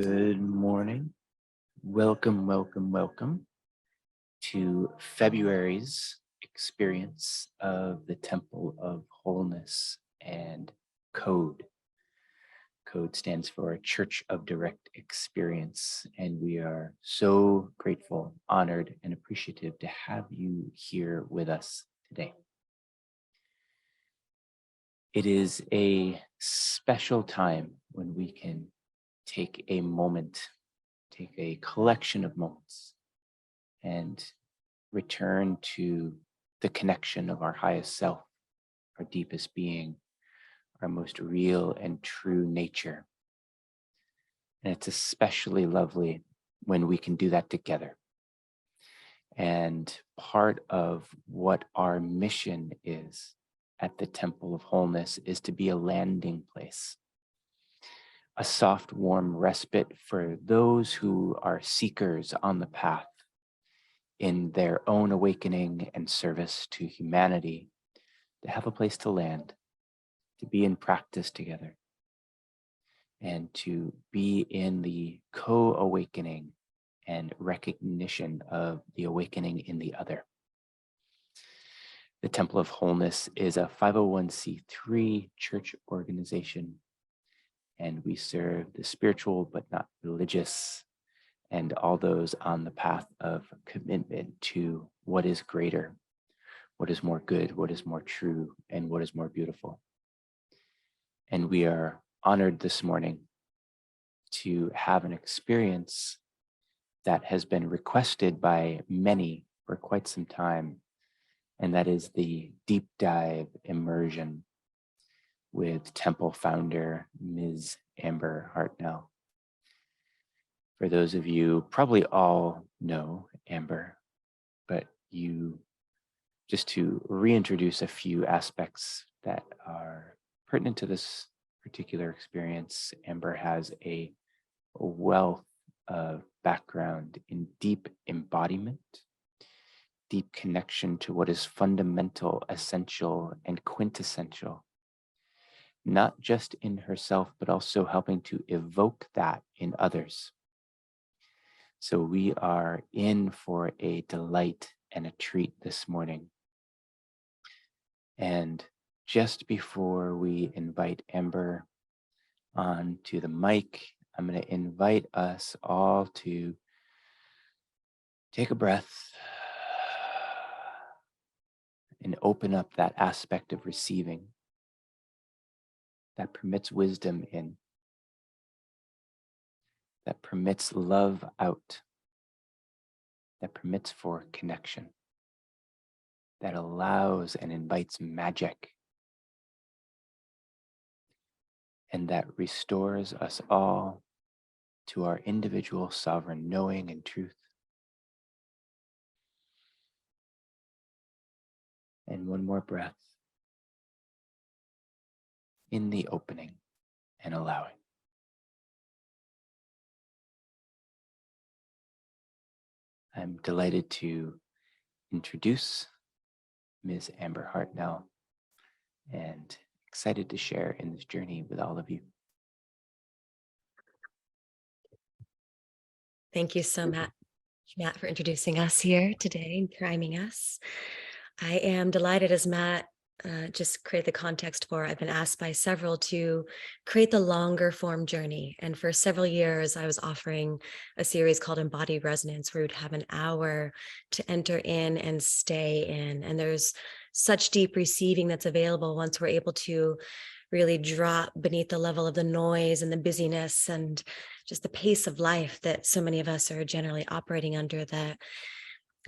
Good morning. Welcome, welcome, welcome to February's experience of the Temple of Wholeness and Code. Code stands for Church of Direct Experience, and we are so grateful, honored, and appreciative to have you here with us today. It is a special time when we can take a moment, take a collection of moments, and return to the connection of our highest self, our deepest being, our most real and true nature. And it's especially lovely when we can do that together. And part of what our mission is at the Temple of Wholeness is to be a landing place, a soft, warm respite for those who are seekers on the path in their own awakening and service to humanity, to have a place to land, to be in practice together, and to be in the co-awakening and recognition of the awakening in the other. The Temple of Wholeness is a 501c3 church organization, and we serve the spiritual but not religious and all those on the path of commitment to what is greater, what is more good, what is more true, and what is more beautiful. And we are honored this morning to have an experience that has been requested by many for quite some time, and that is the deep dive immersion with Temple founder, Ms. Amber Hartnell. For those of you, probably all know Amber, but just to reintroduce a few aspects that are pertinent to this particular experience, Amber has a wealth of background in deep embodiment, deep connection to what is fundamental, essential, and quintessential, not just in herself, but also helping to evoke that in others. So we are in for a delight and a treat this morning. And just before we invite Amber onto the mic, I'm going to invite us all to take a breath and open up that aspect of receiving that permits wisdom in, that permits love out, that permits for connection, that allows and invites magic, and that restores us all to our individual sovereign knowing and truth. And one more breath in the opening and allowing. I'm delighted to introduce Ms. Amber Hartnell and excited to share in this journey with all of you. Thank you so much, Matt, for introducing us here today and priming us. I am delighted, as Matt just created the context for, I've been asked by several to create the longer form journey. And for several years, I was offering a series called Embodied Resonance, where we'd have an hour to enter in and stay in. And there's such deep receiving that's available once we're able to really drop beneath the level of the noise and the busyness and just the pace of life that so many of us are generally operating under, that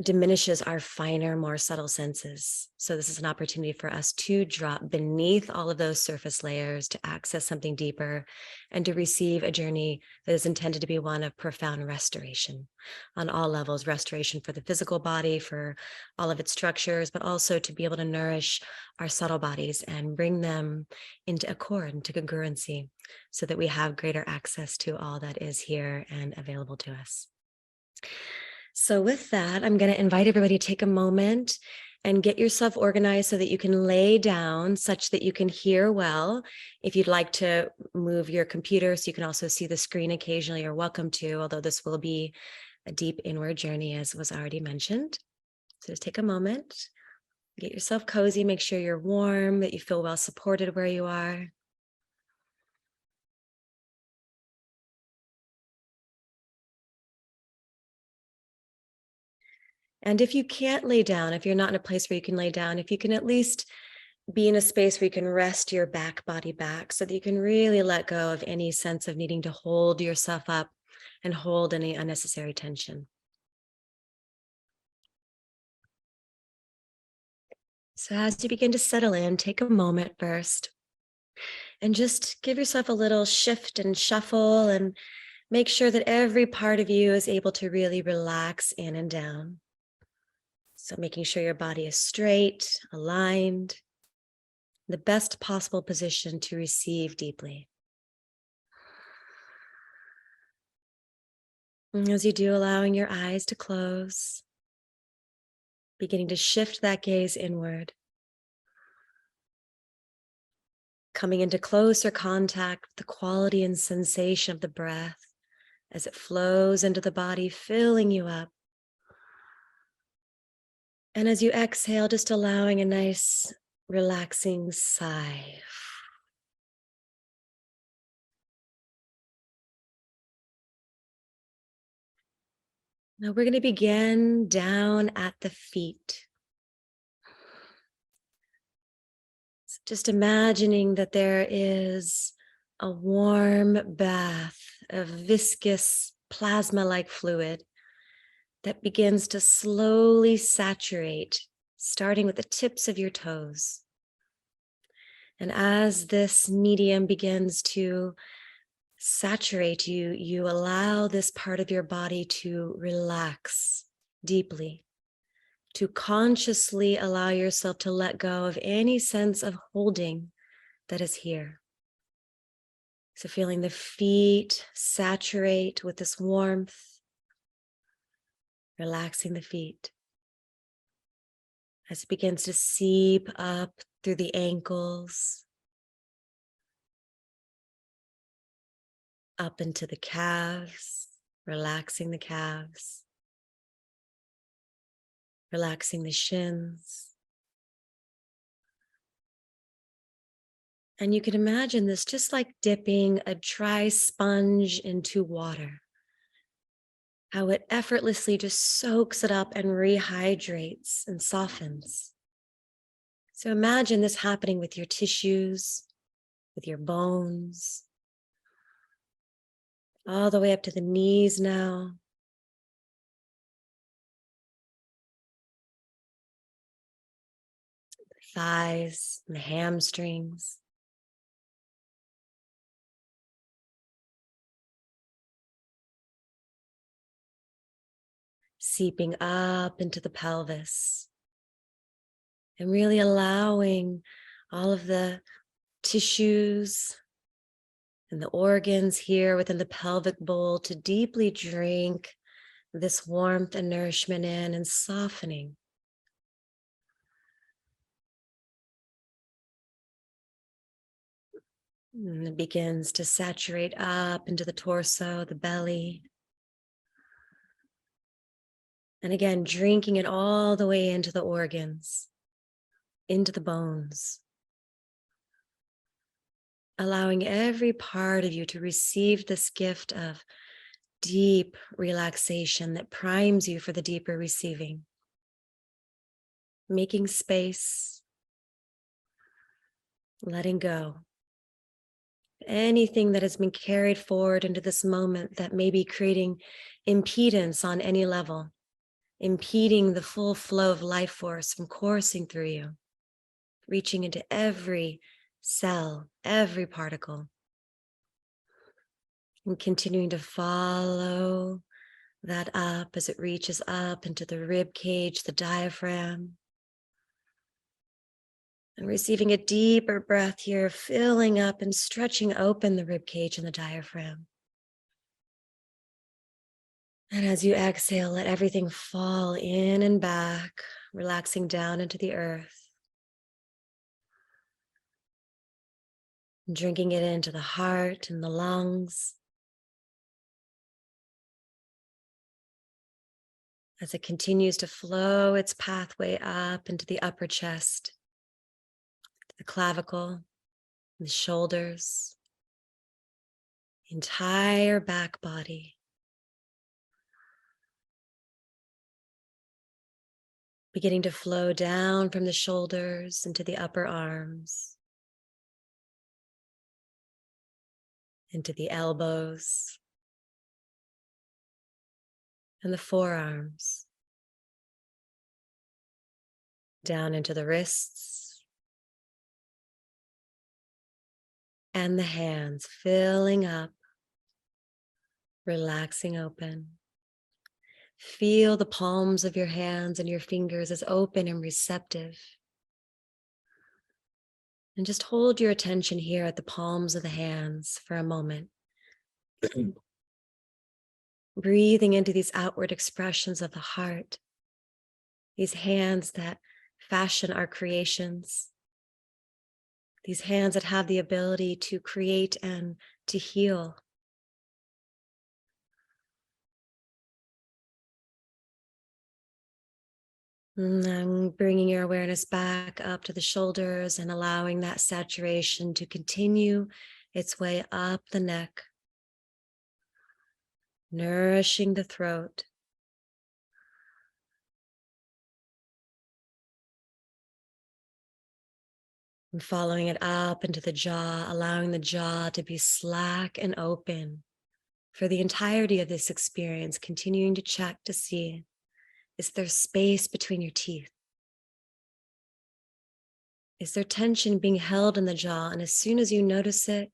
diminishes our finer, more subtle senses. So this is an opportunity for us to drop beneath all of those surface layers, to access something deeper, and to receive a journey that is intended to be one of profound restoration on all levels: restoration for the physical body, for all of its structures, but also to be able to nourish our subtle bodies and bring them into accord, into congruency, so that we have greater access to all that is here and available to us. So with that, I'm going to invite everybody to take a moment and get yourself organized so that you can lay down such that you can hear well. If you'd like to move your computer so you can also see the screen occasionally, you're welcome to, although this will be a deep inward journey, as was already mentioned. So just take a moment, get yourself cozy, make sure you're warm, that you feel well supported where you are. And if you can't lay down, if you're not in a place where you can lay down, if you can at least be in a space where you can rest your back body back so that you can really let go of any sense of needing to hold yourself up and hold any unnecessary tension. So as you begin to settle in, take a moment first and just give yourself a little shift and shuffle and make sure that every part of you is able to really relax in and down. So making sure your body is straight, aligned, the best possible position to receive deeply. And as you do, allowing your eyes to close, beginning to shift that gaze inward, coming into closer contact with the quality and sensation of the breath as it flows into the body, filling you up. And as you exhale, just allowing a nice, relaxing sigh. Now we're going to begin down at the feet. So just imagining that there is a warm bath of viscous plasma-like fluid that begins to slowly saturate, starting with the tips of your toes. And as this medium begins to saturate you, you allow this part of your body to relax deeply, to consciously allow yourself to let go of any sense of holding that is here. So feeling the feet saturate with this warmth, relaxing the feet as it begins to seep up through the ankles, up into the calves, relaxing the calves, relaxing the shins. And you can imagine this just like dipping a dry sponge into water, how it effortlessly just soaks it up and rehydrates and softens. So imagine this happening with your tissues, with your bones, all the way up to the knees now. The thighs and the hamstrings. Seeping up into the pelvis. And really allowing all of the tissues and the organs here within the pelvic bowl to deeply drink this warmth and nourishment in and softening. And it begins to saturate up into the torso, the belly. And again, drinking it all the way into the organs, into the bones. Allowing every part of you to receive this gift of deep relaxation that primes you for the deeper receiving. Making space, letting go. Anything that has been carried forward into this moment that may be creating impedance on any level, impeding the full flow of life force from coursing through you, reaching into every cell, every particle, and continuing to follow that up as it reaches up into the rib cage, the diaphragm, and receiving a deeper breath here, filling up and stretching open the rib cage and the diaphragm. And as you exhale, let everything fall in and back, relaxing down into the earth, drinking it into the heart and the lungs as it continues to flow its pathway up into the upper chest, the clavicle, the shoulders, the entire back body. Beginning to flow down from the shoulders into the upper arms, into the elbows and the forearms, down into the wrists and the hands, filling up, relaxing open. Feel the palms of your hands and your fingers as open and receptive. And just hold your attention here at the palms of the hands for a moment. Breathing into these outward expressions of the heart, these hands that fashion our creations, these hands that have the ability to create and to heal. And bringing your awareness back up to the shoulders and allowing that saturation to continue its way up the neck, nourishing the throat. And following it up into the jaw, allowing the jaw to be slack and open for the entirety of this experience, continuing to check to see, is there space between your teeth? Is there tension being held in the jaw? And as soon as you notice it,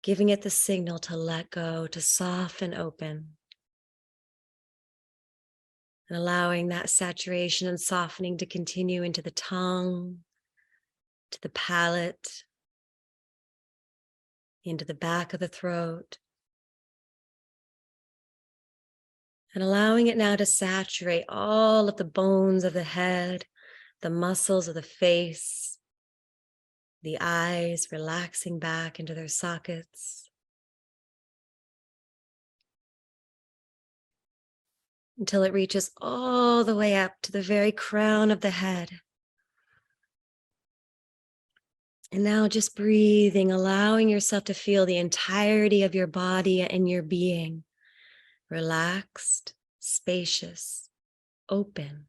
giving it the signal to let go, to soften open. And allowing that saturation and softening to continue into the tongue, to the palate, into the back of the throat. And allowing it now to saturate all of the bones of the head, the muscles of the face, the eyes relaxing back into their sockets. Until it reaches all the way up to the very crown of the head. And now just breathing, allowing yourself to feel the entirety of your body and your being. Relaxed, spacious, open.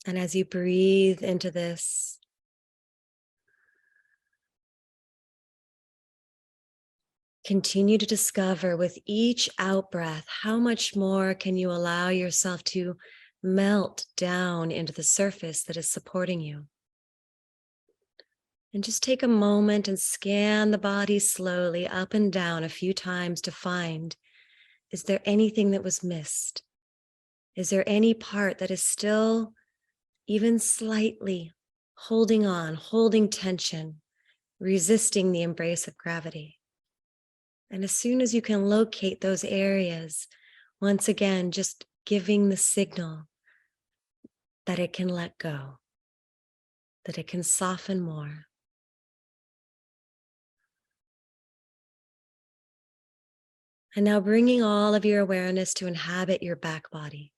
And as you breathe into this, continue to discover with each out-breath, how much more can you allow yourself to melt down into the surface that is supporting you. And just take a moment and scan the body slowly up and down a few times to find, is there anything that was missed? Is there any part that is still even slightly holding on, holding tension, resisting the embrace of gravity? And as soon as you can locate those areas, once again, just giving the signal that it can let go, that it can soften more. And now bringing all of your awareness to inhabit your back body.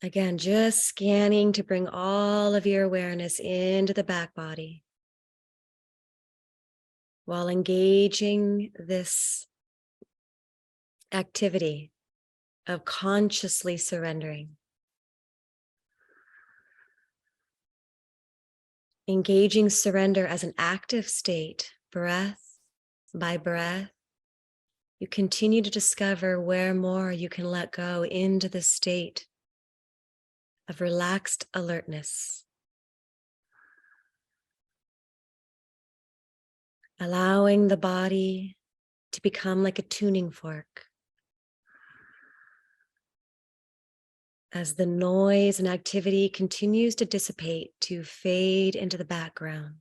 Again, just scanning to bring all of your awareness into the back body while engaging this activity of consciously surrendering. Engaging surrender as an active state, breath by breath. You continue to discover where more you can let go into the state of relaxed alertness. Allowing the body to become like a tuning fork. as the noise and activity continues to dissipate, to fade into the background.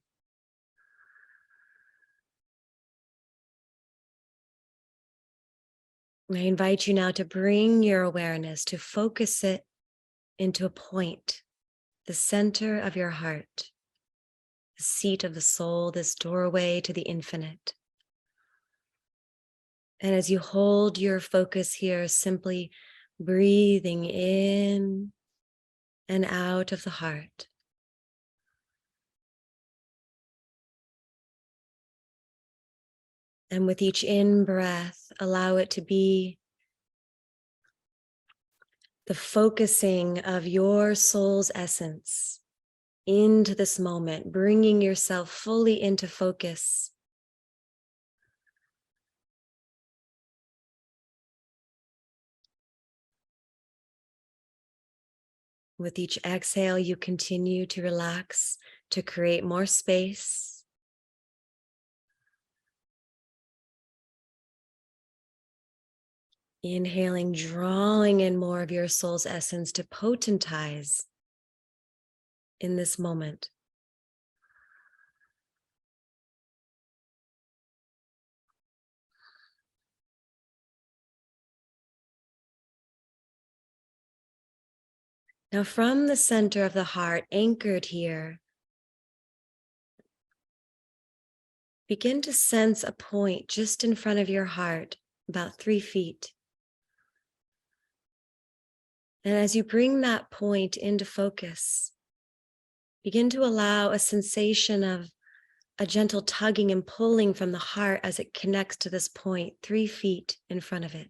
I invite you now to bring your awareness, to focus it into a point, the center of your heart, the seat of the soul, this doorway to the infinite. And as you hold your focus here, simply breathing in and out of the heart. And with each in-breath, allow it to be the focusing of your soul's essence into this moment, bringing yourself fully into focus. With each exhale, you continue to relax, to create more space. Inhaling, drawing in more of your soul's essence to potentize in this moment. Now, from the center of the heart, anchored here, begin to sense a point just in front of your heart, about 3 feet. And as you bring that point into focus, begin to allow a sensation of a gentle tugging and pulling from the heart as it connects to this point 3 feet in front of it.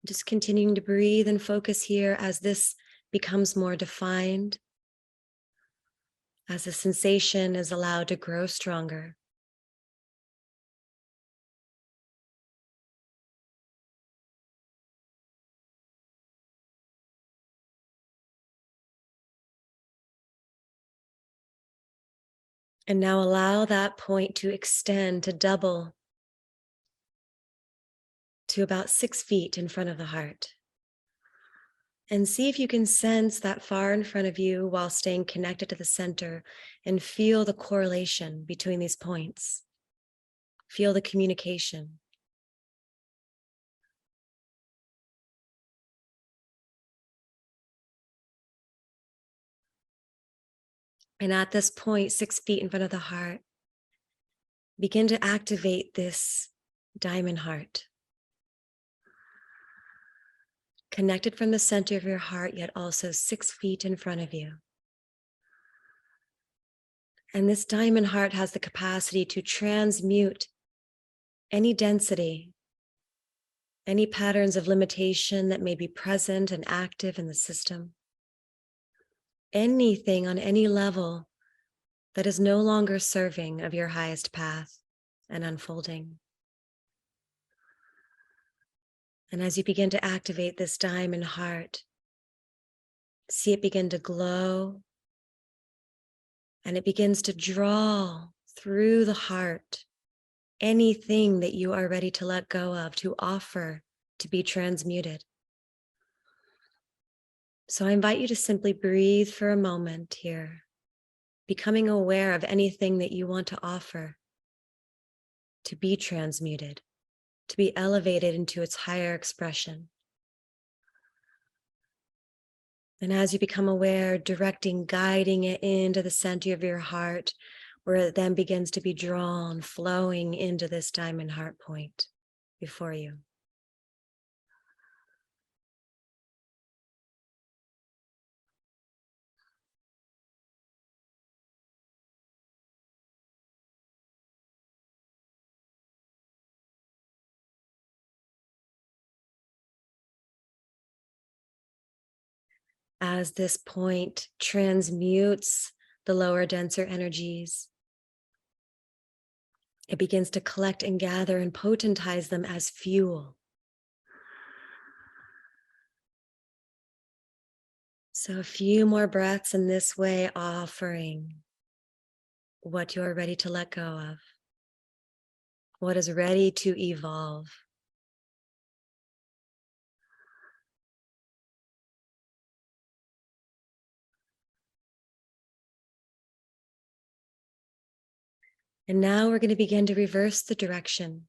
Just continuing to breathe and focus here as this becomes more defined, as the sensation is allowed to grow stronger. And now allow that point to extend, to double to about 6 feet in front of the heart. And see if you can sense that far in front of you while staying connected to the center, and feel the correlation between these points. Feel the communication. And at this point, 6 feet in front of the heart, begin to activate this diamond heart. Connected from the center of your heart, yet also 6 feet in front of you. And this diamond heart has the capacity to transmute any density, any patterns of limitation that may be present and active in the system. Anything on any level that is no longer serving of your highest path and unfolding. And as you begin to activate this diamond heart, see it begin to glow, and it begins to draw through the heart anything that you are ready to let go of, to offer to be transmuted. So I invite you to simply breathe for a moment here, becoming aware of anything that you want to offer to be transmuted, to be elevated into its higher expression. And as you become aware, directing, guiding it into the center of your heart, where it then begins to be drawn, flowing into this diamond heart point before you. As this point transmutes the lower, denser energies, it begins to collect and gather and potentize them as fuel. So a few more breaths in this way, offering what you're ready to let go of. what is ready to evolve. And now we're going to begin to reverse the direction,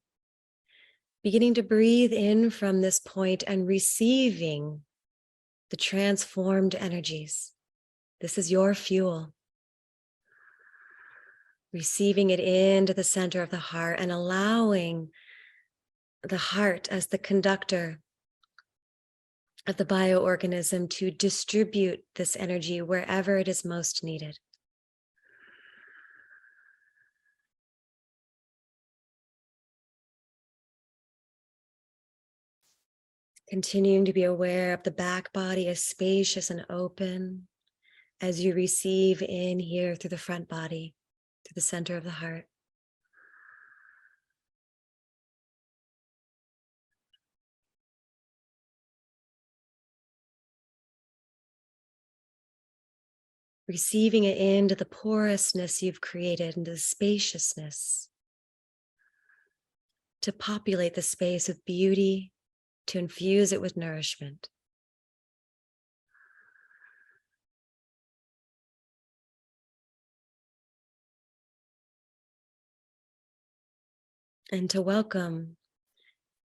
beginning to breathe in from this point and receiving the transformed energies. This is your fuel. Receiving it into the center of the heart and allowing the heart as the conductor of the bioorganism to distribute this energy wherever it is most needed. Continuing to be aware of the back body as spacious and open as you receive in here through the front body, through the center of the heart. Receiving it into the porousness you've created, into the spaciousness, to populate the space with beauty, to infuse it with nourishment. And to welcome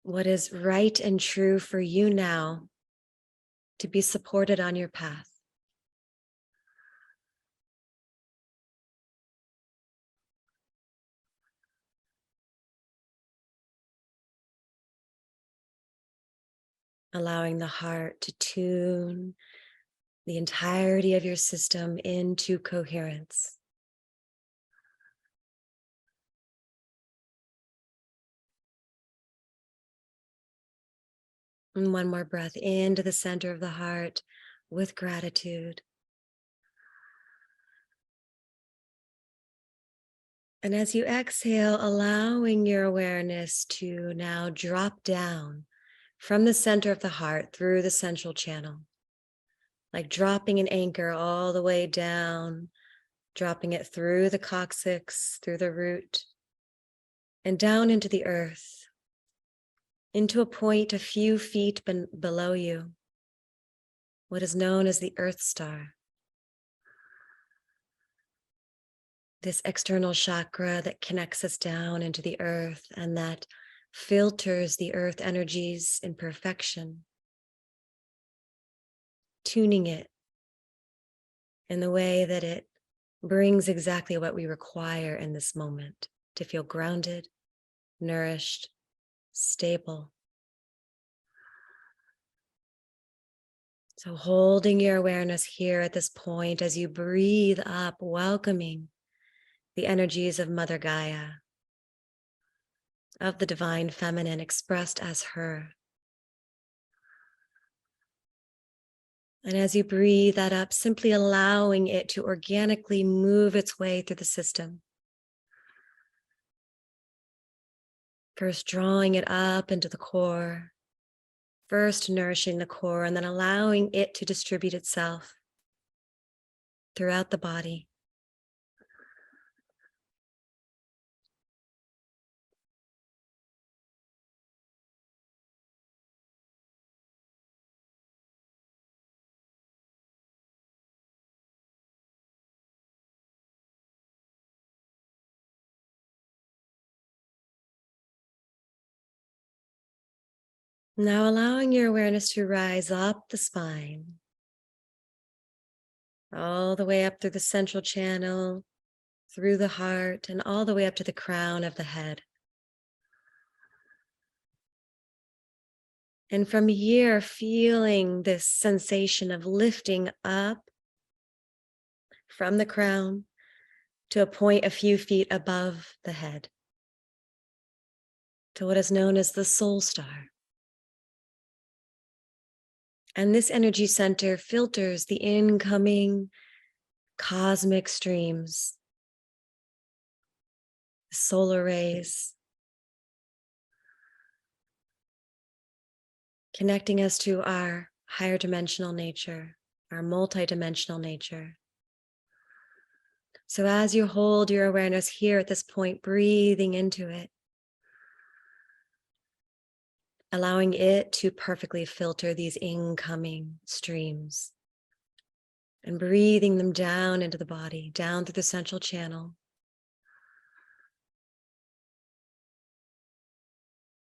what is right and true for you now to be supported on your path. Allowing the heart to tune the entirety of your system into coherence. And one more breath into the center of the heart with gratitude. And as you exhale, allowing your awareness to now drop down from the center of the heart through the central channel, like dropping an anchor all the way down, dropping it through the coccyx, through the root, and down into the earth, into a point a few feet below you, what is known as the Earth Star. This external chakra that connects us down into the earth and that filters the earth energies in perfection, tuning it in the way that it brings exactly what we require in this moment to feel grounded, nourished, stable. So holding your awareness here at this point as you breathe up, welcoming the energies of Mother Gaia, of the divine feminine expressed as her. And as you breathe that up, simply allowing it to organically move its way through the system. First drawing it up into the core, first nourishing the core, and then allowing it to distribute itself throughout the body. Now allowing your awareness to rise up the spine, all the way up through the central channel, through the heart, and all the way up to the crown of the head. And from here, feeling this sensation of lifting up from the crown to a point a few feet above the head, to what is known as the soul star. And this energy center filters the incoming cosmic streams, solar rays, connecting us to our higher dimensional nature, our multidimensional nature. So as you hold your awareness here at this point, breathing into it, allowing it to perfectly filter these incoming streams and breathing them down into the body, down through the central channel.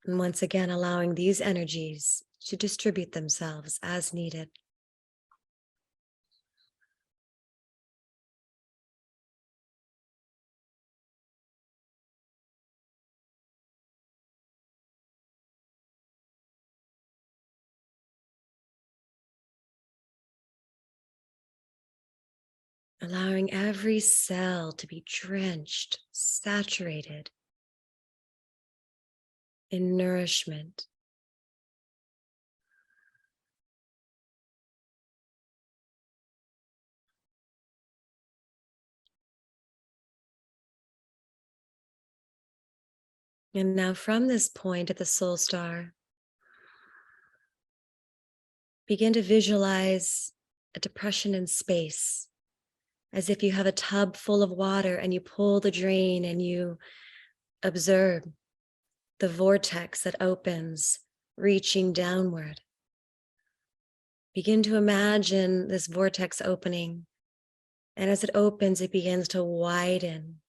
And once again, allowing these energies to distribute themselves as needed. Allowing every cell to be drenched, saturated in nourishment. And now from this point at the soul star, begin to visualize a depression in space, as if you have a tub full of water and you pull the drain and you observe the vortex that opens, reaching downward. Begin to imagine this vortex opening, and as it opens, it begins to widen,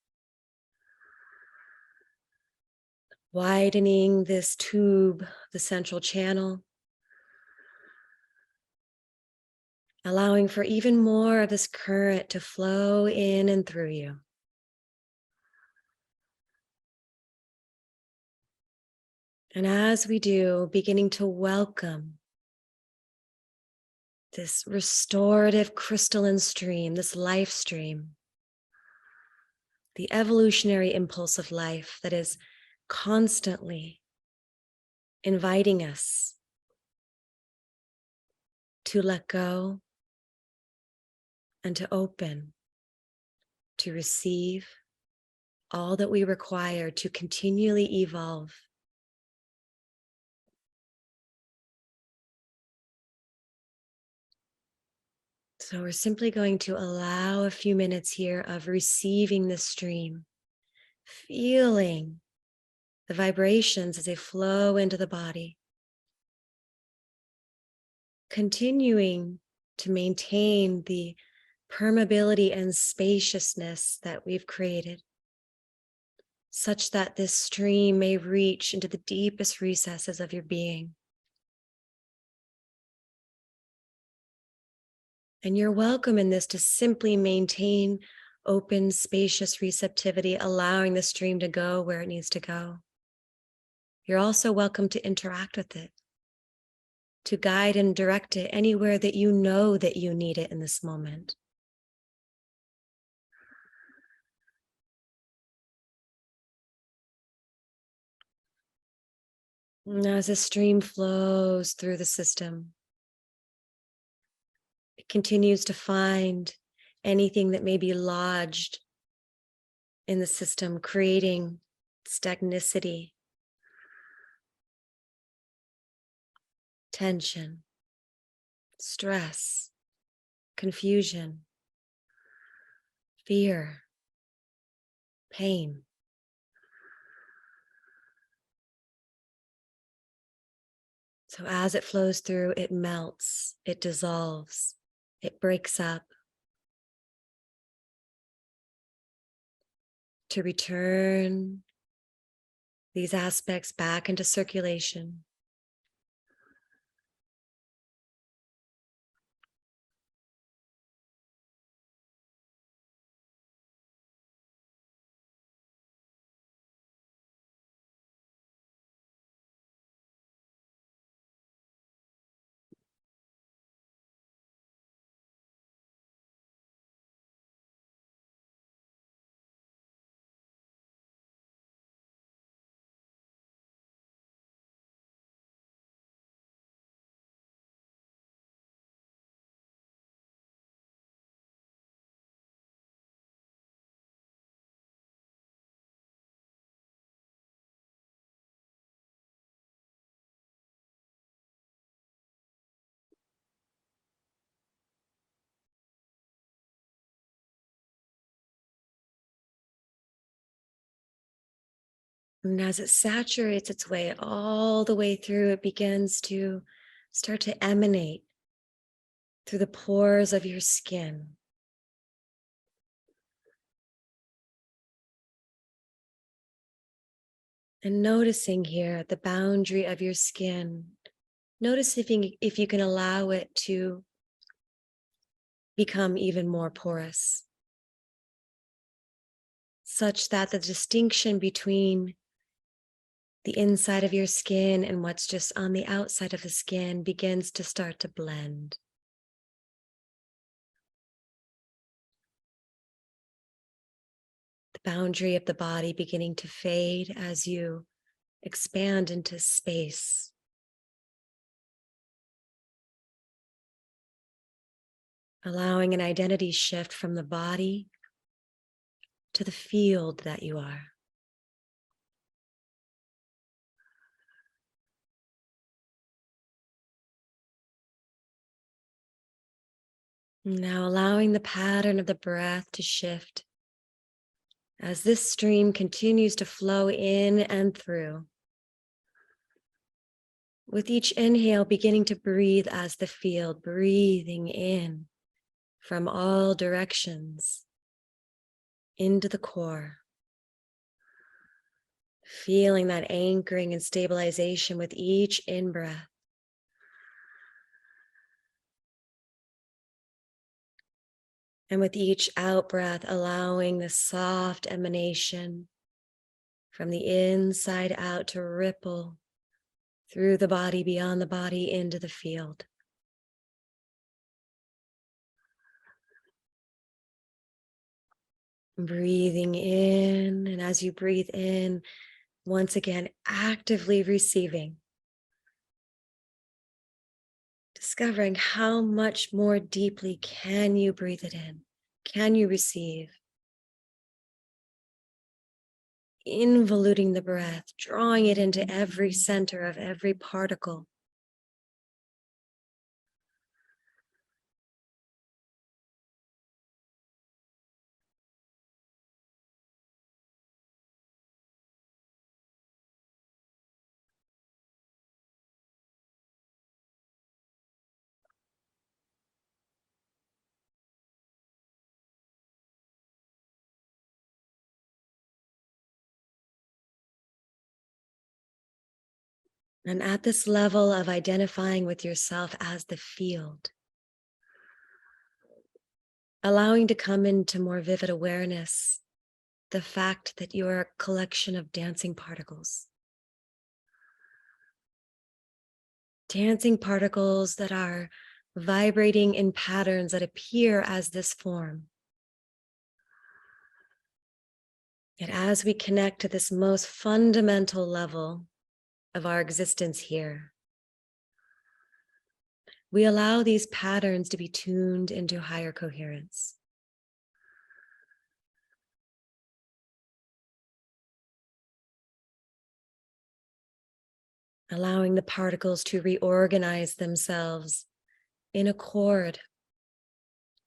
widening this tube, the central channel, allowing for even more of this current to flow in and through you. And as we do, beginning to welcome this restorative crystalline stream, this life stream, the evolutionary impulse of life that is constantly inviting us to let go and to open, to receive all that we require to continually evolve. So we're simply going to allow a few minutes here of receiving the stream, feeling the vibrations as they flow into the body, continuing to maintain the permeability and spaciousness that we've created, such that this stream may reach into the deepest recesses of your being. And you're welcome in this to simply maintain open, spacious receptivity, allowing the stream to go where it needs to go. You're also welcome to interact with it, to guide and direct it anywhere that you know that you need it in this moment. Now, as the stream flows through the system, it continues to find anything that may be lodged in the system, creating stagnicity, tension, stress, confusion, fear, pain. So as it flows through, it melts, it dissolves, it breaks up to return these aspects back into circulation. And as it saturates its way all the way through, it begins to start to emanate through the pores of your skin. And noticing here at the boundary of your skin, notice if you can allow it to become even more porous, such that the distinction between the inside of your skin and what's just on the outside of the skin begins to start to blend. The boundary of the body beginning to fade as you expand into space. Allowing an identity shift from the body to the field that you are. Now allowing the pattern of the breath to shift as this stream continues to flow in and through. With each inhale, beginning to breathe as the field, breathing in from all directions into the core. Feeling that anchoring and stabilization with each in-breath. And with each out-breath, allowing the soft emanation from the inside out to ripple through the body, beyond the body, into the field. Breathing in, and as you breathe in, once again, actively receiving. Discovering how much more deeply can you breathe it in? Can you receive? Involuting the breath, drawing it into every center of every particle. And at this level of identifying with yourself as the field, allowing to come into more vivid awareness the fact that you're a collection of dancing particles. Dancing particles that are vibrating in patterns that appear as this form. Yet as we connect to this most fundamental level of our existence here, we allow these patterns to be tuned into higher coherence. Allowing the particles to reorganize themselves in accord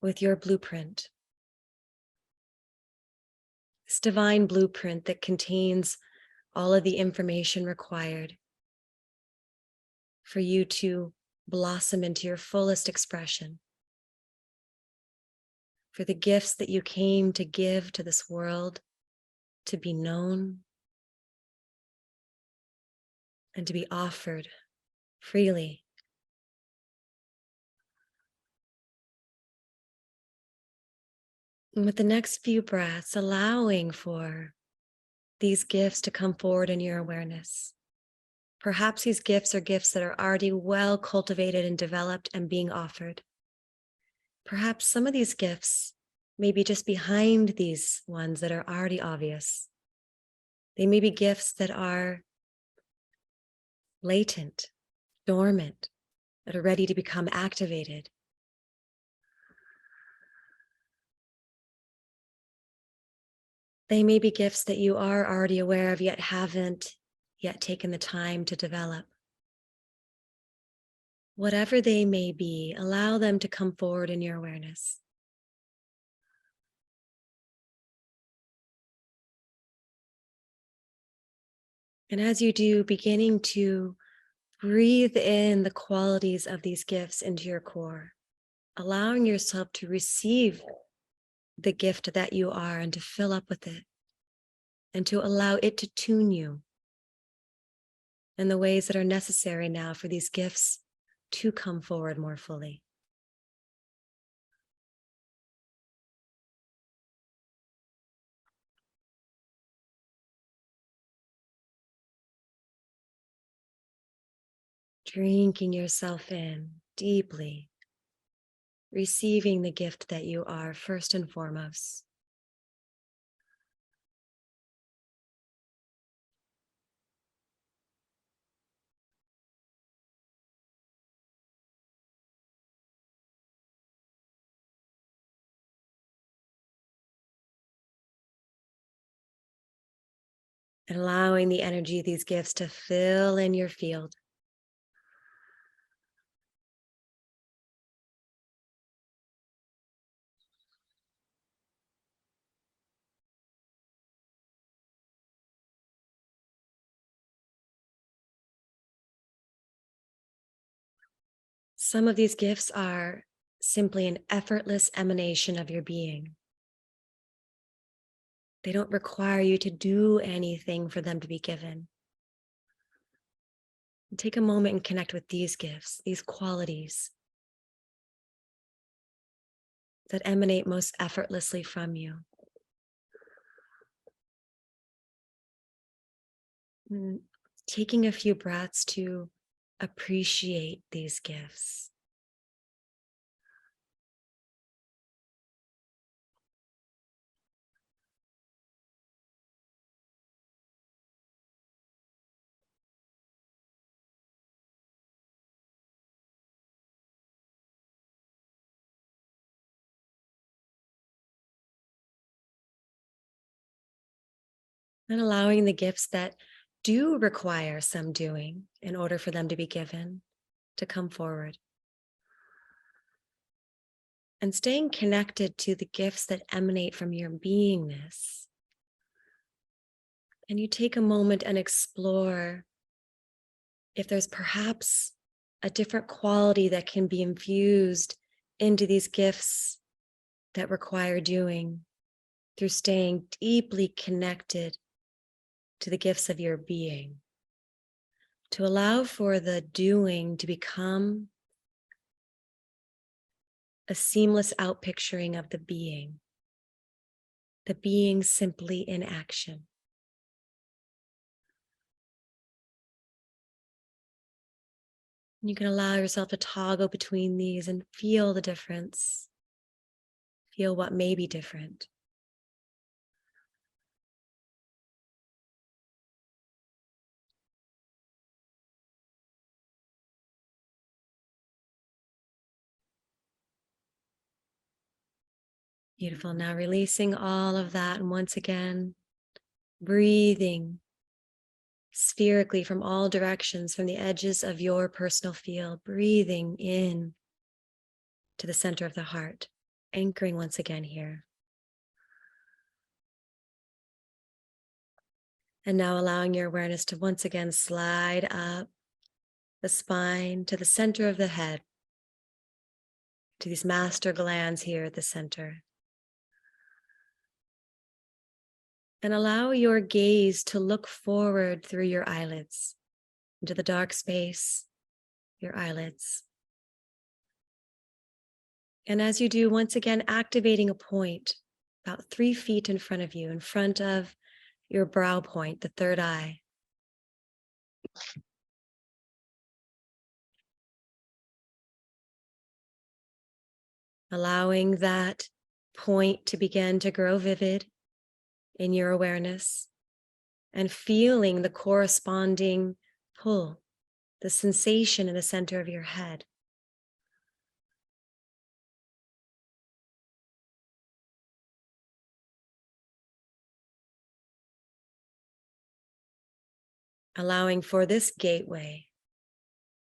with your blueprint. This divine blueprint that contains all of the information required for you to blossom into your fullest expression, for the gifts that you came to give to this world to be known and to be offered freely. And with the next few breaths, allowing for these gifts to come forward in your awareness. Perhaps these gifts are gifts that are already well cultivated and developed and being offered. Perhaps some of these gifts may be just behind these ones that are already obvious. They may be gifts that are latent, dormant, that are ready to become activated. They may be gifts that you are already aware of, yet haven't yet taken the time to develop. Whatever they may be, allow them to come forward in your awareness. And as you do, beginning to breathe in the qualities of these gifts into your core, allowing yourself to receive the gift that you are and to fill up with it and to allow it to tune you in the ways that are necessary now for these gifts to come forward more fully. Drinking yourself in deeply, receiving the gift that you are first and foremost. And allowing the energy of these gifts to fill in your field. Some of these gifts are simply an effortless emanation of your being. They don't require you to do anything for them to be given. And take a moment and connect with these gifts, these qualities that emanate most effortlessly from you. And taking a few breaths to appreciate these gifts. And allowing the gifts that do require some doing in order for them to be given to come forward. And staying connected to the gifts that emanate from your beingness. And you take a moment and explore if there's perhaps a different quality that can be infused into these gifts that require doing through staying deeply connected to the gifts of your being, to allow for the doing to become a seamless outpicturing of the being simply in action. You can allow yourself to toggle between these and feel the difference. Feel what may be different. Beautiful. Now releasing all of that. And once again, breathing spherically from all directions, from the edges of your personal field, breathing in to the center of the heart, anchoring once again here. And now allowing your awareness to once again slide up the spine to the center of the head, to these master glands here at the center. And allow your gaze to look forward through your eyelids into the dark space, your eyelids. And as you do, once again, activating a point about 3 feet in front of you, in front of your brow point, the third eye. Allowing that point to begin to grow vivid in your awareness and feeling the corresponding pull, the sensation in the center of your head. Allowing for this gateway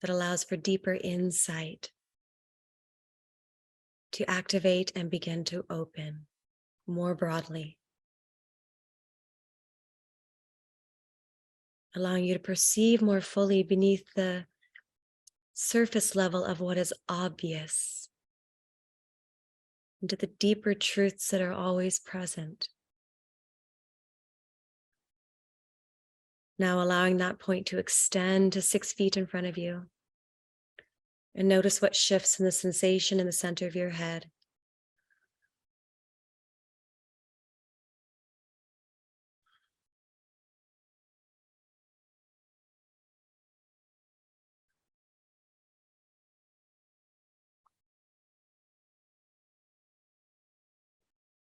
that allows for deeper insight to activate and begin to open more broadly. allowing you to perceive more fully beneath the surface level of what is obvious, into the deeper truths that are always present. Now allowing that point to extend to 6 feet in front of you. And notice what shifts in the sensation in the center of your head.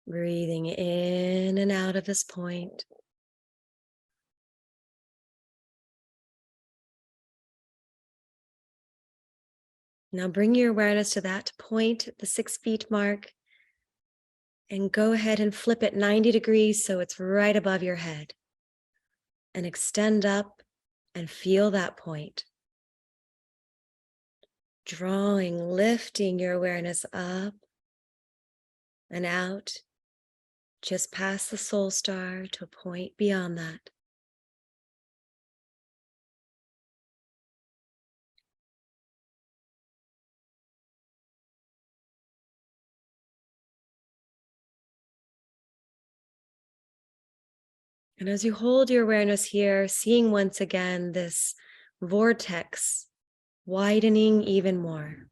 Breathing in and out of this point. Now bring your awareness to that point, the 6 feet mark, and go ahead and flip it 90 degrees so it's right above your head. And extend up and feel that point. Drawing, lifting your awareness up and out, just past the soul star to a point beyond that. And as you hold your awareness here, seeing once again this vortex widening even more,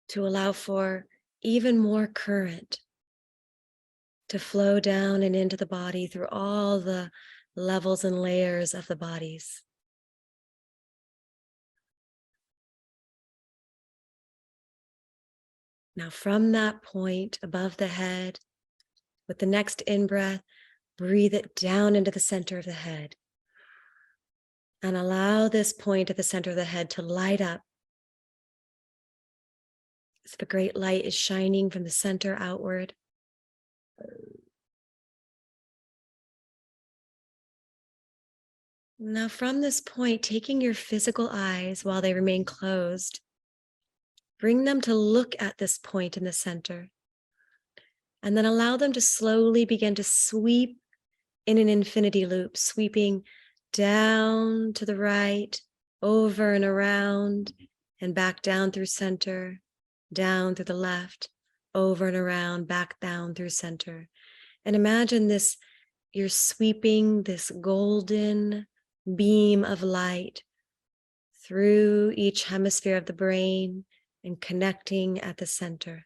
to allow for even more current to flow down and into the body through all the levels and layers of the bodies. Now, from that point above the head, with the next in-breath, breathe it down into the center of the head. And allow this point at the center of the head to light up. As if a great light is shining from the center outward. Now, from this point, taking your physical eyes while they remain closed, bring them to look at this point in the center. And then allow them to slowly begin to sweep in an infinity loop, sweeping down to the right, over and around, and back down through center, down through the left, over and around, back down through center. And imagine this, you're sweeping this golden beam of light through each hemisphere of the brain and connecting at the center,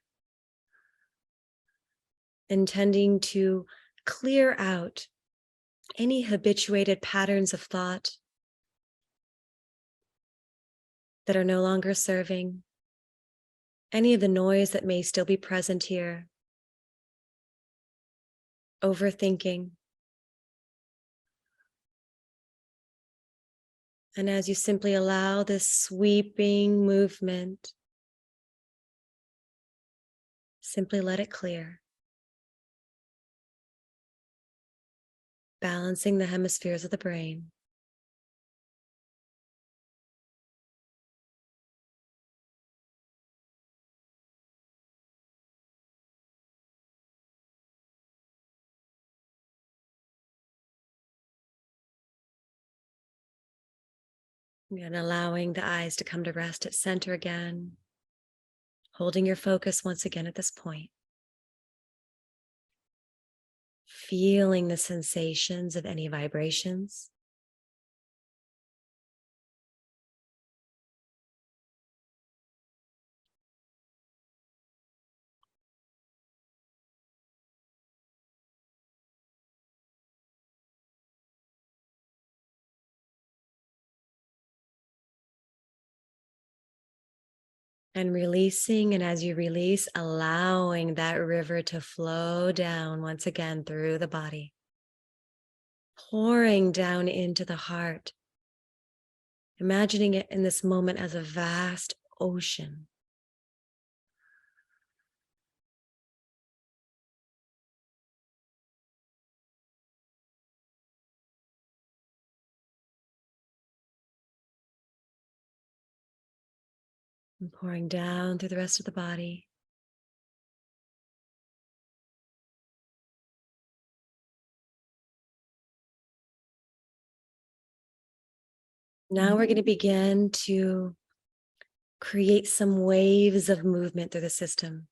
intending to clear out any habituated patterns of thought that are no longer serving, any of the noise that may still be present here, overthinking. And as you simply allow this sweeping movement, simply let it clear, balancing the hemispheres of the brain. And allowing the eyes to come to rest at center again, holding your focus once again at this point. Feeling the sensations of any vibrations. And releasing, and as you release, allowing that river to flow down once again through the body, pouring down into the heart, imagining it in this moment as a vast ocean. And pouring down through the rest of the body. Now we're going to begin to create some waves of movement through the system.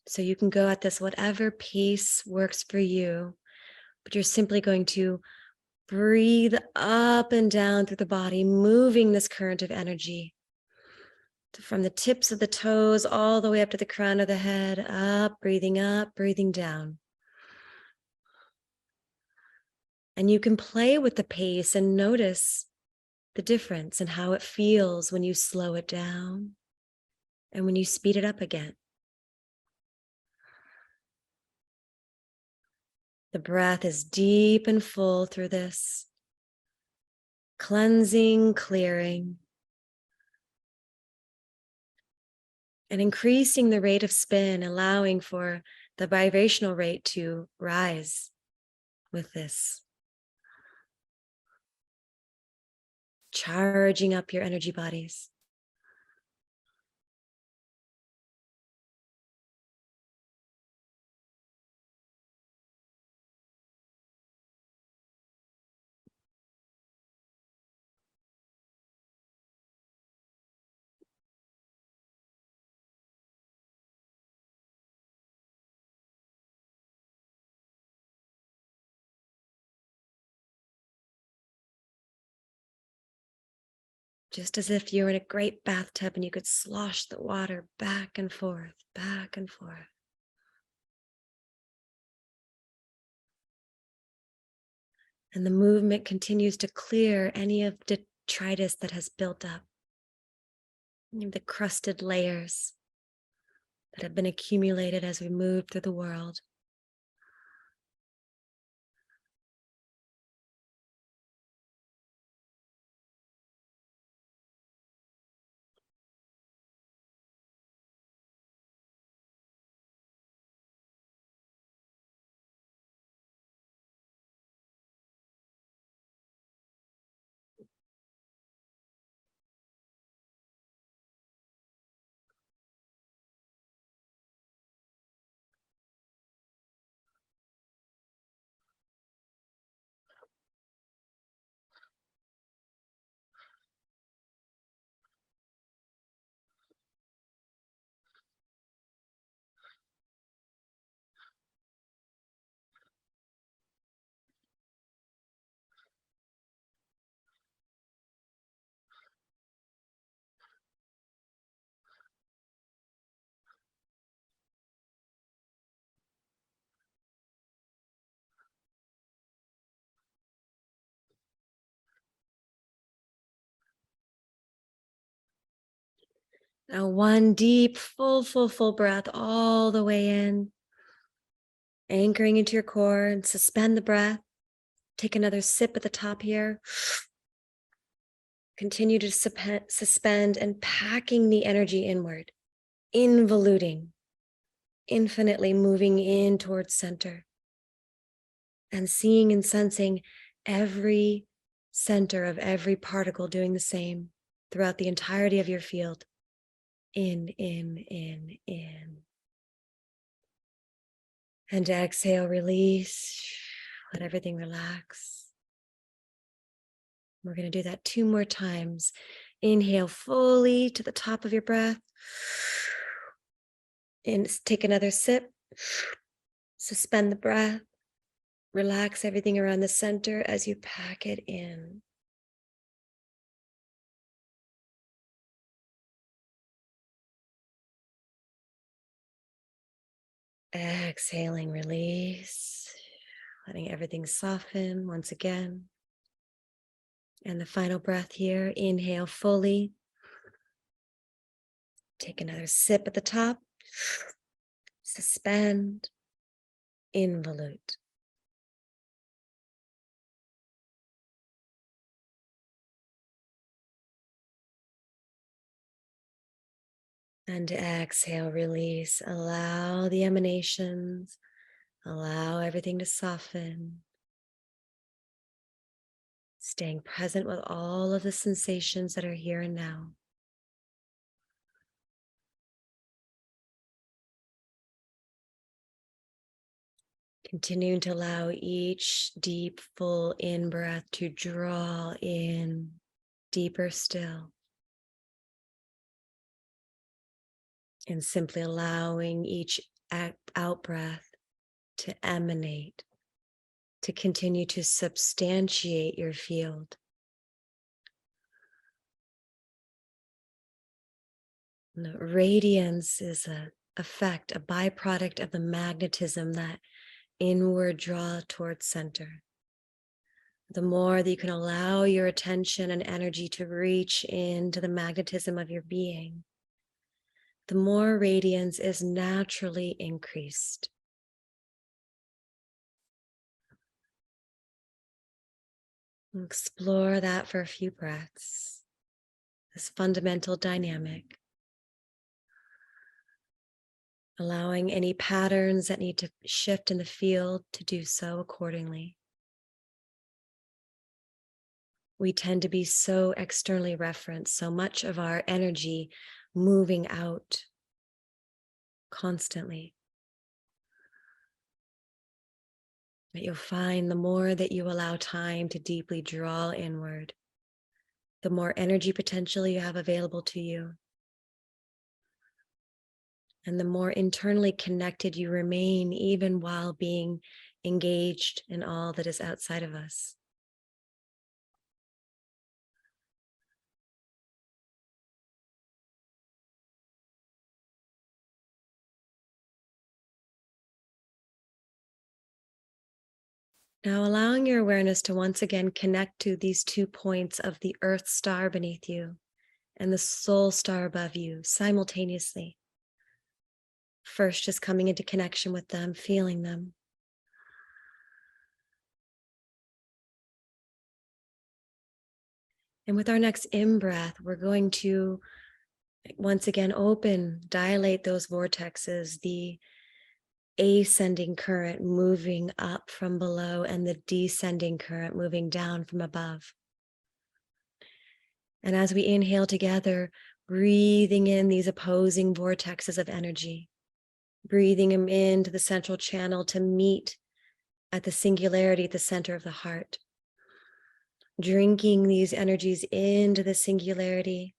So you can go at this whatever pace works for you, but you're simply going to breathe up and down through the body, moving this current of energy from the tips of the toes all the way up to the crown of the head, up, breathing down. And you can play with the pace and notice the difference in how it feels when you slow it down and when you speed it up again. The breath is deep and full through this, cleansing, clearing, and increasing the rate of spin, allowing for the vibrational rate to rise with this. Charging up your energy bodies. Just as if you're in a great bathtub and you could slosh the water back and forth, back and forth. And the movement continues to clear any of detritus that has built up, any of the crusted layers that have been accumulated as we move through the world. Now one deep, full breath all the way in, anchoring into your core, and suspend the breath. Take another sip at the top here. Continue to suspend and packing the energy inward, involuting, infinitely moving in towards center, and seeing and sensing every center of every particle doing the same throughout the entirety of your field. In. And exhale, release, let everything relax. We're going to do that 2 more times. Inhale fully to the top of your breath. And take another sip. Suspend the breath. Relax everything around the center as you pack it in. Exhaling, release, letting everything soften once again. And the final breath here, inhale fully. Take another sip at the top. Suspend, involute. And exhale, release. Allow the emanations. Allow everything to soften. Staying present with all of the sensations that are here and now. Continuing to allow each deep, full in-breath to draw in deeper still, and simply allowing each out breath to emanate, to continue to substantiate your field. And the radiance is a effect, a byproduct of the magnetism, that inward draw towards center. The more that you can allow your attention and energy to reach into the magnetism of your being, the more radiance is naturally increased. Explore that for a few breaths, this fundamental dynamic, allowing any patterns that need to shift in the field to do so accordingly. We tend to be so externally referenced, so much of our energy moving out constantly. But you'll find the more that you allow time to deeply draw inward, the more energy potential you have available to you, and the more internally connected you remain, even while being engaged in all that is outside of us. Now, allowing your awareness to once again connect to these 2 points of the Earth star beneath you and the Soul star above you simultaneously. First, just coming into connection with them, feeling them. And with our next in-breath, we're going to once again dilate those vortexes, the ascending current moving up from below and the descending current moving down from above. And as we inhale together, breathing in these opposing vortexes of energy, breathing them into the central channel to meet at the singularity at the center of the heart, drinking these energies into the singularity.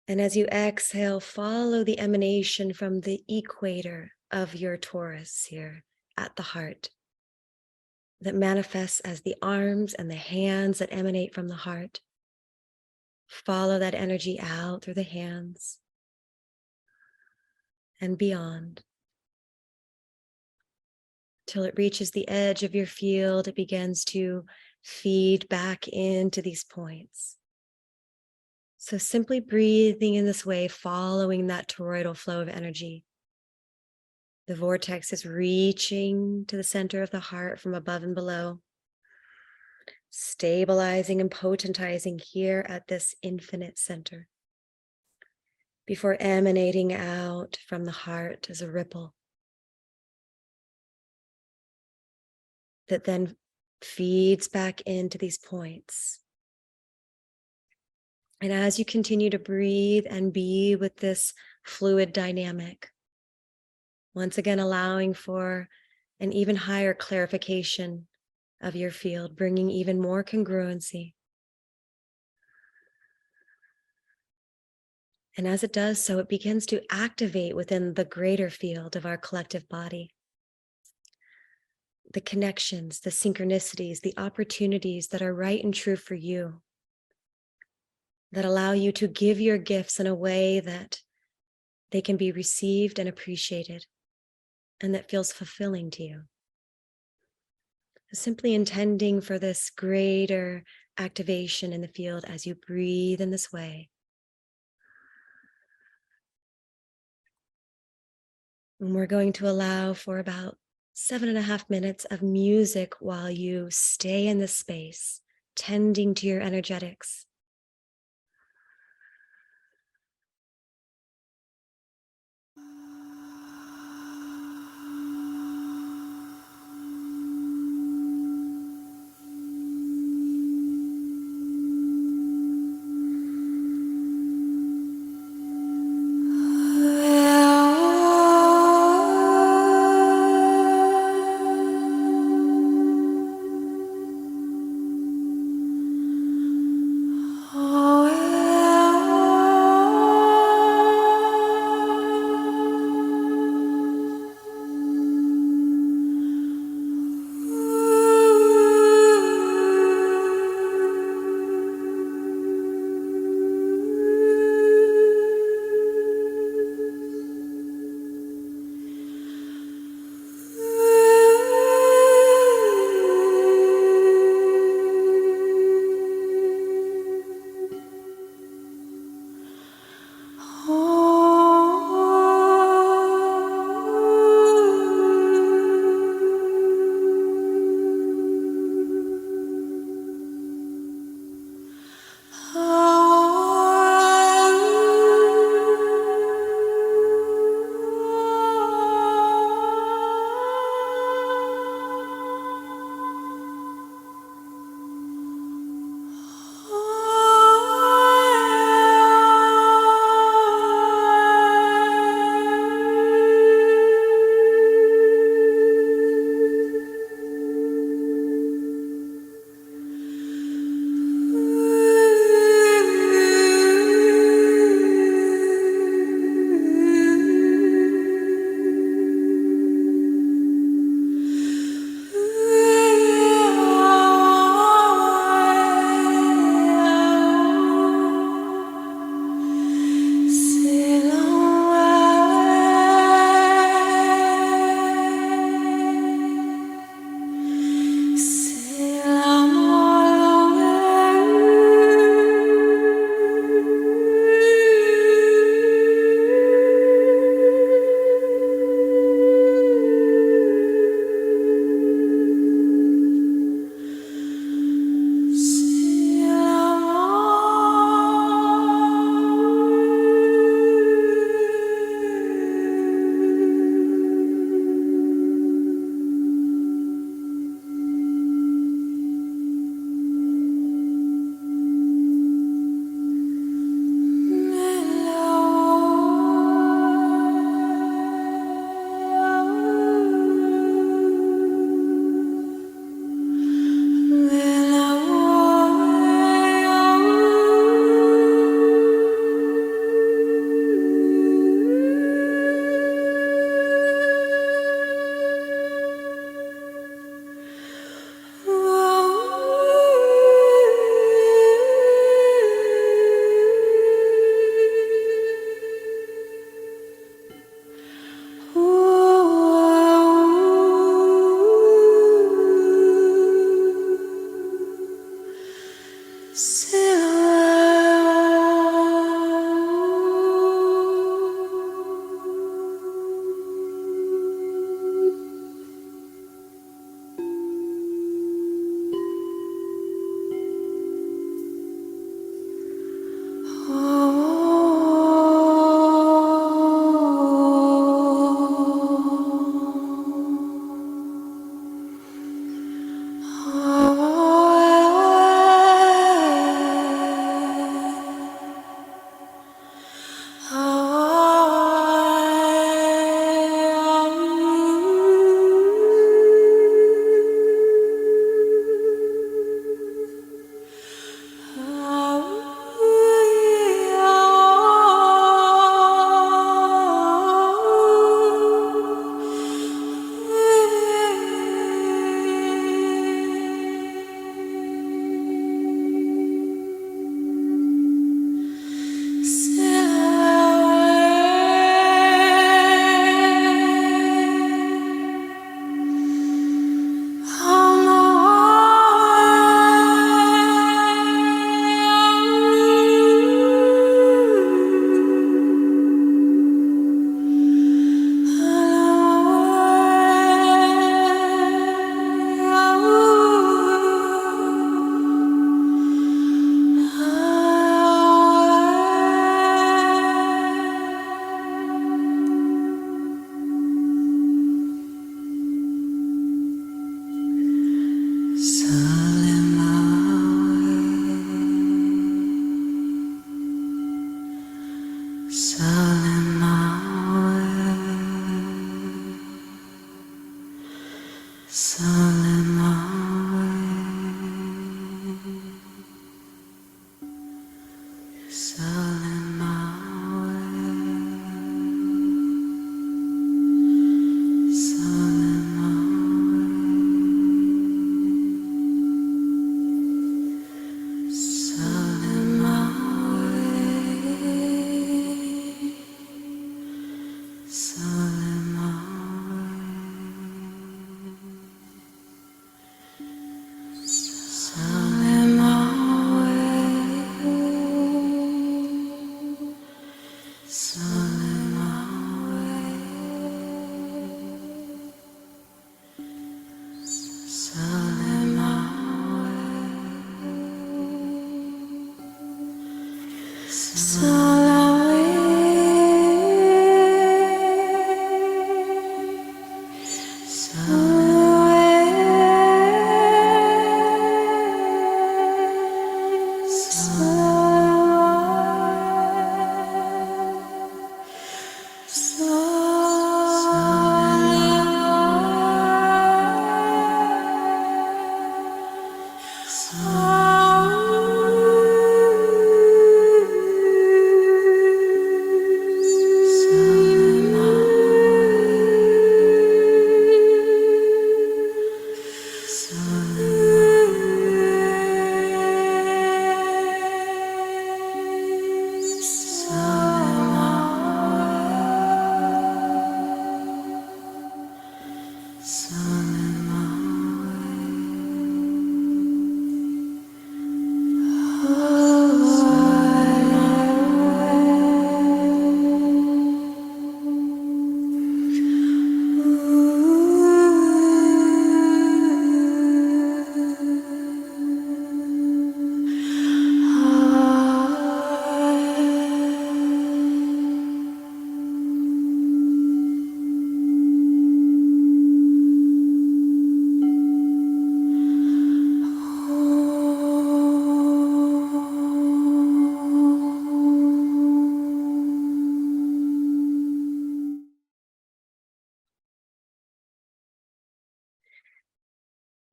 And as you exhale, follow the emanation from the equator of your torus here at the heart, that manifests as the arms and the hands that emanate from the heart. Follow that energy out through the hands and beyond, till it reaches the edge of your field. It begins to feed back into these points. So simply breathing in this way, following that toroidal flow of energy. The vortex is reaching to the center of the heart from above and below, stabilizing and potentizing here at this infinite center, before emanating out from the heart as a ripple that then feeds back into these points. And as you continue to breathe and be with this fluid dynamic, once again allowing for an even higher clarification of your field, bringing even more congruency. And as it does so, it begins to activate within the greater field of our collective body the connections, the synchronicities, the opportunities that are right and true for you, that allow you to give your gifts in a way that they can be received and appreciated, and that feels fulfilling to you. Simply intending for this greater activation in the field as you breathe in this way. And we're going to allow for about 7.5 minutes of music while you stay in this space, tending to your energetics.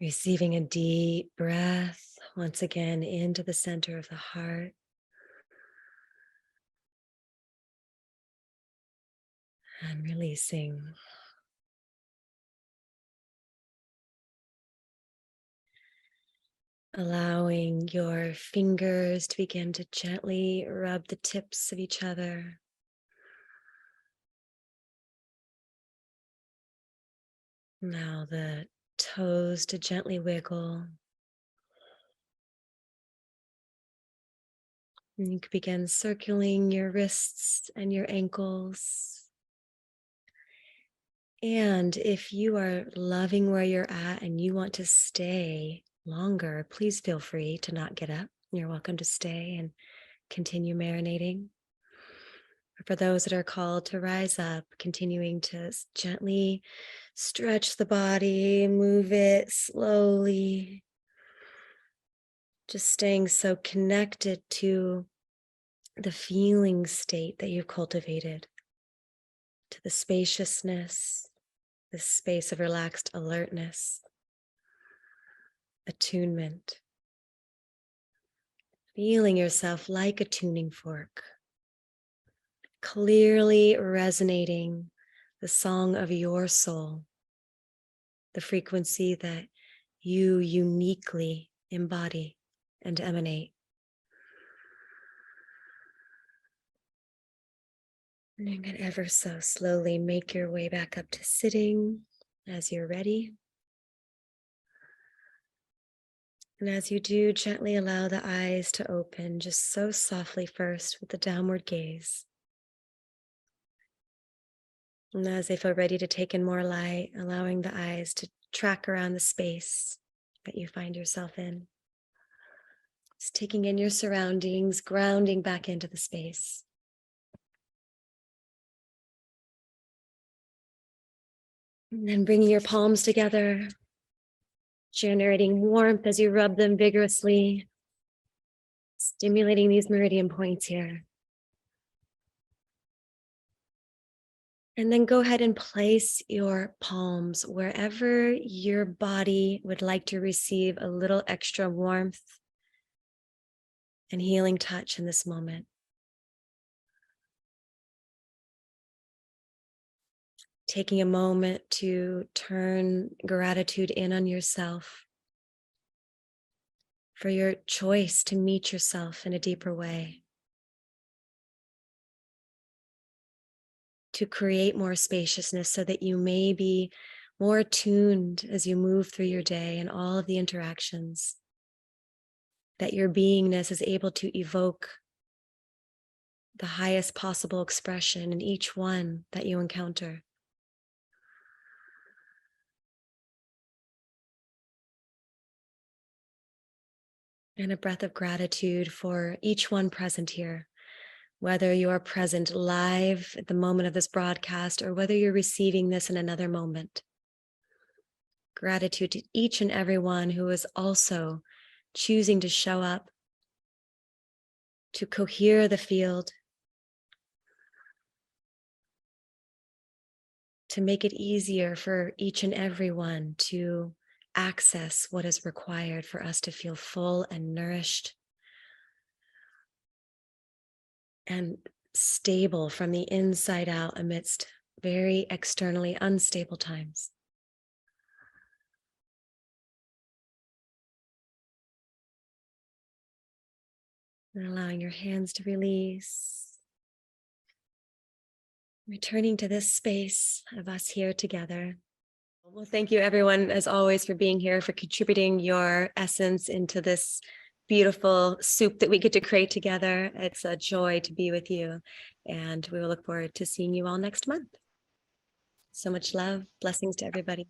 Receiving a deep breath once again into the center of the heart. And releasing. Allowing your fingers to begin to gently rub the tips of each other. Now the toes to gently wiggle. And you can begin circling your wrists and your ankles. And if you are loving where you're at and you want to stay longer, please feel free to not get up. You're welcome to stay and continue marinating. For those that are called to rise up, continuing to gently stretch the body, move it slowly, just staying so connected to the feeling state that you've cultivated, to the spaciousness, the space of relaxed alertness, attunement, feeling yourself like a tuning fork, clearly resonating the song of your soul, the frequency that you uniquely embody and emanate. And you can ever so slowly make your way back up to sitting as you're ready. And as you do, gently allow the eyes to open just so softly first with the downward gaze. And as they feel ready to take in more light, allowing the eyes to track around the space that you find yourself in. Just taking in your surroundings, grounding back into the space. And then bringing your palms together, generating warmth as you rub them vigorously, stimulating these meridian points here. And then go ahead and place your palms wherever your body would like to receive a little extra warmth and healing touch in this moment. Taking a moment to turn gratitude in on yourself for your choice to meet yourself in a deeper way, to create more spaciousness so that you may be more attuned as you move through your day and all of the interactions, that your beingness is able to evoke the highest possible expression in each one that you encounter. And a breath of gratitude for each one present here, whether you are present live at the moment of this broadcast or whether you're receiving this in another moment. Gratitude to each and every one who is also choosing to show up, to cohere the field, to make it easier for each and every one to access what is required for us to feel full and nourished and stable from the inside out amidst very externally unstable times. And allowing your hands to release. Returning to this space of us here together. Well, thank you everyone, as always, for being here, for contributing your essence into this beautiful soup that we get to create together. It's a joy to be with you, and we will look forward to seeing you all next month. So much love, blessings to everybody.